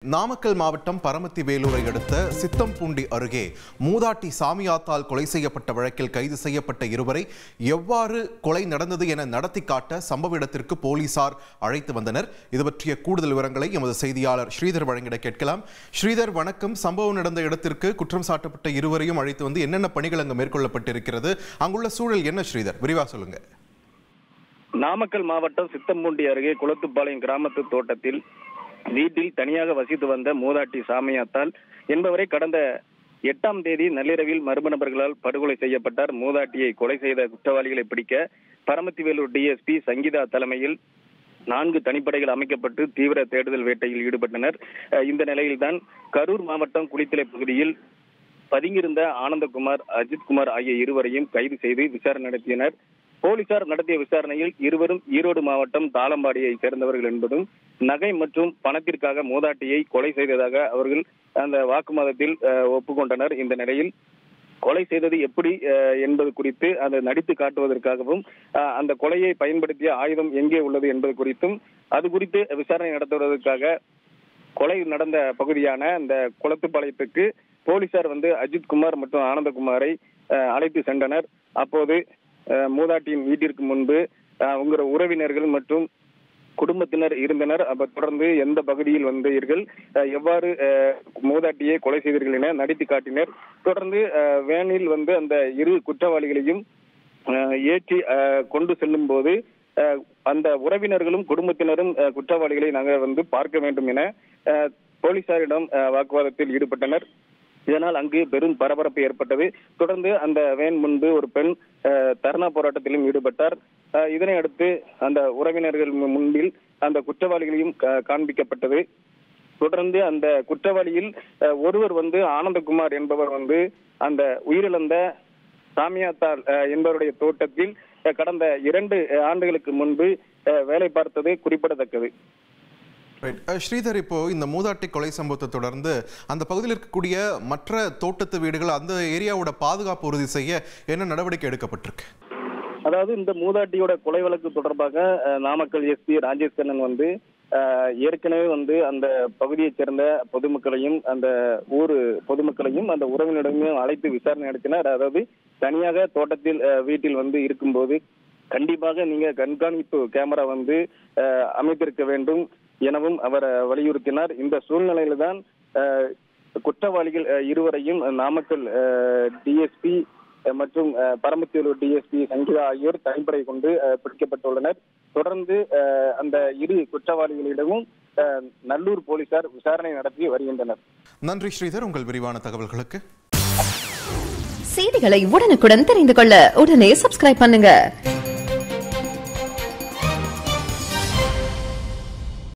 நாமக்கல் மாவட்டம் பரமத்தி வேலூரை அடுத்த சித்தம்பூண்டி அருகே மூதாட்டி சாமியாத்தால் கொலை செய்யப்பட்ட வழக்கில் கைது செய்யப்பட்ட இருவரை எவ்வாறு கொலை நடந்தது என நடத்தி காட்ட சம்பவ இடத்திற்கு போலீசார் அழைத்து வந்தனர். இது பற்றிய கூடுதல் விவரங்களை எமது செய்தியாளர் ஸ்ரீதர் வழங்கிட கேட்கலாம். ஸ்ரீதர், வணக்கம். சம்பவம் நடந்த இடத்திற்கு குற்றம் சாட்டப்பட்ட இருவரையும் அழைத்து வந்து என்னென்ன பணிகள் அங்கு மேற்கொள்ளப்பட்டிருக்கிறது, அங்குள்ள சூழல் என்ன? ஸ்ரீதர், விரிவா சொல்லுங்க. நாமக்கல் மாவட்டம் சித்தம்பூண்டி அருகே குளத்துப்பாளையம் கிராமத்து தோட்டத்தில் வீட்டில் தனியாக வசித்து வந்த மூதாட்டி சாமியாத்தால் என்பவரை கடந்த 8ஆம் தேதி நள்ளிரவில் மர்ம நபர்களால் படுகொலை செய்யப்பட்டார். மூதாட்டியை கொலை செய்த குற்றவாளிகளை பிடிக்க பரமத்தி வேலூர் டிஎஸ்பி சங்கீதா தலைமையில் 4 தனிப்படைகள் அமைக்கப்பட்டு தீவிர தேடுதல் வேட்டையில் ஈடுபட்டனர். இந்த நிலையில்தான் கரூர் மாவட்டம் குளித்தலை பகுதியில் பதுங்கியிருந்த ஆனந்தகுமார், அஜித்குமார் ஆகிய இருவரையும் கைது செய்து விசாரணை நடத்தினர். போலீசார் நடத்திய விசாரணையில் இருவரும் ஈரோடு மாவட்டம் தாளம்பாடியை சேர்ந்தவர்கள் என்பதும் நகை மற்றும் பணத்திற்காக மூதாட்டியை கொலை செய்ததாக அவர்கள் அந்த வாக்குமூலத்தில் ஒப்புக்கொண்டனர். இந்த நிலையில் கொலை செய்தது எப்படி என்பது குறித்து அதை நடித்து காட்டுவதற்காகவும் அந்த கொலையை பயன்படுத்திய ஆயுதம் எங்கே உள்ளது என்பது குறித்தும் அது குறித்து விசாரணை நடத்துவதற்காக கொலை நடந்த பகுதியான அந்த குளத்துப்பாளையத்துக்கு போலீசார் அஜித்குமார் மற்றும் ஆனந்தகுமாரை அழைத்து சென்றனர். அப்போது மூதாட்டியின் வீட்டிற்கு முன்பு உங்கள் உறவினர்கள் மற்றும் குடும்பத்தினர் இருந்தனர். தொடர்ந்து எந்த பகுதியில் வந்தீர்கள், எவ்வாறு மூதாட்டியை கொலை செய்தீர்கள் என நடித்து காட்டினர். தொடர்ந்து வேனில் அந்த இரு குற்றவாளிகளையும் ஏற்றி கொண்டு செல்லும் போது அந்த உறவினர்களும் குடும்பத்தினரும் குற்றவாளிகளை நாங்கள் பார்க்க வேண்டும் என போலீசாரிடம் வாக்குவாதத்தில் ஈடுபட்டனர். இதனால் அங்கு பெரும் பரபரப்பு ஏற்பட்டது. தொடர்ந்து அந்த வேன் முன்பு ஒரு பெண் தர்ணா போராட்டத்திலும் ஈடுபட்டார். இதனை அடுத்து அந்த உறவினர்கள் முன்பில் அந்த குற்றவாளிகளையும் காண்பிக்கப்பட்டது. தொடர்ந்து அந்த குற்றவாளியில் ஒருவர் ஆனந்தகுமார் என்பவர் அந்த உயிரிழந்த சாமியாத்தால் என்பவருடைய தோட்டத்தில் கடந்த 2 ஆண்டுகளுக்கு முன்பு வேலை பார்த்தது குறிப்பிடத்தக்கது. ஸ்ரீதர், இப்போ இந்த மூதாட்டி கொலை சம்பவத்தை தொடர்ந்து அந்த பகுதியில் இருக்கக்கூடிய மற்ற தோட்டத்து வீடுகள், அந்த ஏரியாவோட பாதுகாப்பு உறுதி செய்ய என்ன நடவடிக்கை எடுக்கப்பட்டிருக்கு? அதாவது இந்த மூதாட்டியோட கொலை வழக்கு தொடர்பாக நாமக்கல் எஸ்பி ராஜேஷ் கண்ணன் ஏற்கனவே அந்த பகுதியைச் சேர்ந்த பொதுமக்களையும் அந்த ஊர் பொதுமக்களையும் அந்த உறவினரையும் அழைத்து விசாரணை நடத்தினார். அதாவது தனியாக தோட்டத்தில் வீட்டில் இருக்கும்போது கண்டிப்பாக நீங்க கண்காணிப்பு கேமரா அமைத்திருக்க வேண்டும் எனவும் அவர் வலியுறுத்தினார். இந்த சூழ்நிலையில தான் குற்றவாளிகள் இருவரையும் நாமக்கல் டிஎஸ்பி மற்றும் பரமத்திவேலூர் டிஎஸ்பி சங்கீதா ஆகியோர் தனிப்படை கொண்டு பிடிக்கப்பட்டுள்ளனர். தொடர்ந்து அந்த இரு குற்றவாளிகளிடமும் நல்லூர் போலீசார் விசாரணை நடத்தி வருகின்றனர். நன்றி ஸ்ரீதர், உங்கள் விரிவான தகவல்களுக்கு. செய்திகளை உடனுக்குடன் தெரிந்து கொள்ள உடனே சப்ஸ்கிரைப் பண்ணுங்க.